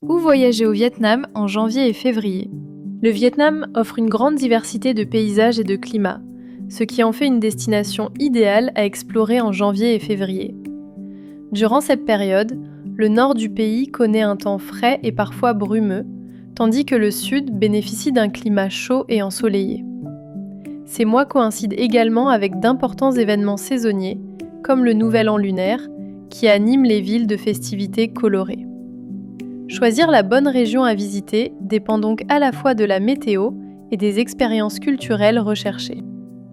Où voyager au Vietnam en janvier et février? Le Vietnam offre une grande diversité de paysages et de climats, ce qui en fait une destination idéale à explorer en janvier et février. Durant cette période, le nord du pays connaît un temps frais et parfois brumeux, tandis que le sud bénéficie d'un climat chaud et ensoleillé. Ces mois coïncident également avec d'importants événements saisonniers, comme le Nouvel An lunaire, qui anime les villes de festivités colorées. Choisir la bonne région à visiter dépend donc à la fois de la météo et des expériences culturelles recherchées.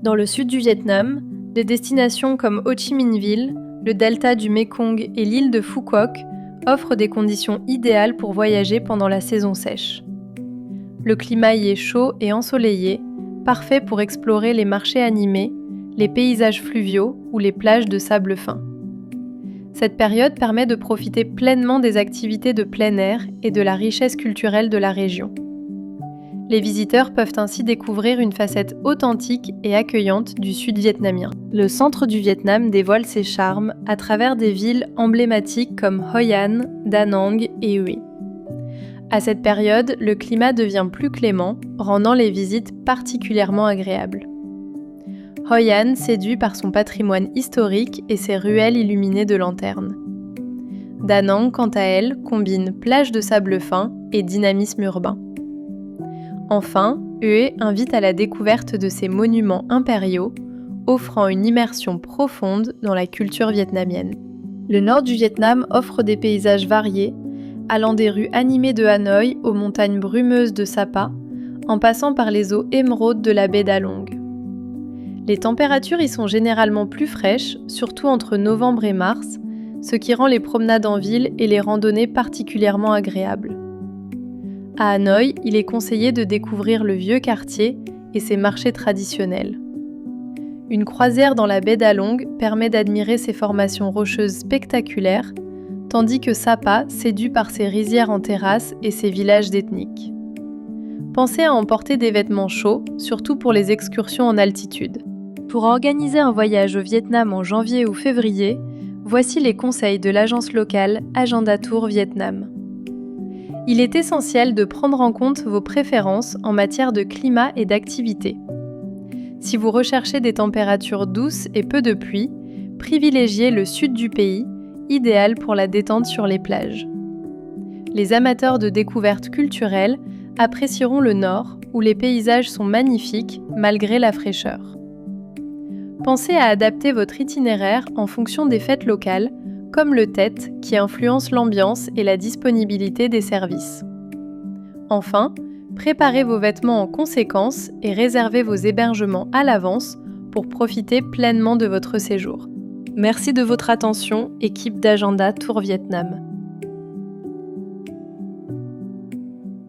Dans le sud du Vietnam, des destinations comme Ho Chi Minh Ville, le delta du Mekong et l'île de Phu Quoc offrent des conditions idéales pour voyager pendant la saison sèche. Le climat y est chaud et ensoleillé, parfait pour explorer les marchés animés, les paysages fluviaux ou les plages de sable fin. Cette période permet de profiter pleinement des activités de plein air et de la richesse culturelle de la région. Les visiteurs peuvent ainsi découvrir une facette authentique et accueillante du sud vietnamien. Le centre du Vietnam dévoile ses charmes à travers des villes emblématiques comme Hoi An, Da Nang et Hue. À cette période, le climat devient plus clément, rendant les visites particulièrement agréables. Hoi An séduit par son patrimoine historique et ses ruelles illuminées de lanternes. Da Nang, quant à elle, combine plage de sable fin et dynamisme urbain. Enfin, Hue invite à la découverte de ses monuments impériaux, offrant une immersion profonde dans la culture vietnamienne. Le nord du Vietnam offre des paysages variés, allant des rues animées de Hanoï aux montagnes brumeuses de Sapa, en passant par les eaux émeraudes de la baie d'Along. Les températures y sont généralement plus fraîches, surtout entre novembre et mars, ce qui rend les promenades en ville et les randonnées particulièrement agréables. À Hanoï, il est conseillé de découvrir le vieux quartier et ses marchés traditionnels. Une croisière dans la baie d'Along permet d'admirer ses formations rocheuses spectaculaires, tandis que Sapa séduit par ses rizières en terrasse et ses villages ethniques. Pensez à emporter des vêtements chauds, surtout pour les excursions en altitude. Pour organiser un voyage au Vietnam en janvier ou février, voici les conseils de l'agence locale Agenda Tour Vietnam. Il est essentiel de prendre en compte vos préférences en matière de climat et d'activité. Si vous recherchez des températures douces et peu de pluie, privilégiez le sud du pays, idéal pour la détente sur les plages. Les amateurs de découvertes culturelles apprécieront le nord, où les paysages sont magnifiques malgré la fraîcheur. Pensez à adapter votre itinéraire en fonction des fêtes locales, comme le Tet, qui influence l'ambiance et la disponibilité des services. Enfin, préparez vos vêtements en conséquence et réservez vos hébergements à l'avance pour profiter pleinement de votre séjour. Merci de votre attention, équipe d'Agenda Tour Vietnam.